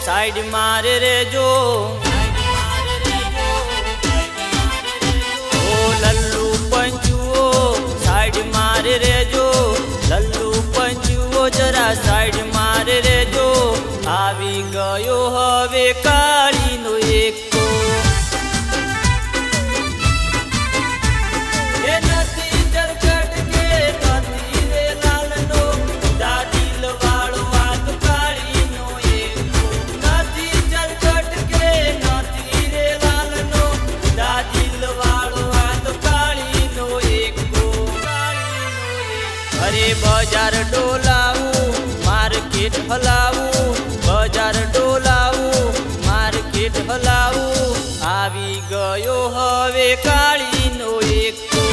side मारे रे जो ओ लल्लू पंचुओ साइड मारे रे जो लल्लू पंचुओ जरा साइड मारे रे जो आवी गयो हवे काली नो एको बजार डोलाऊ मार्केट हलाऊ बजार डोलाऊ मार्केट हलाऊ आवी गयो हवे काली नो एको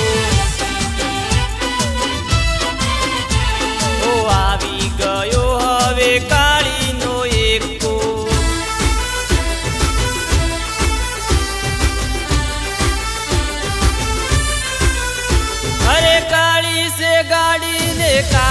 ओ आवी गयो हवे काली नो एको अरे काली से गाड़ी ने का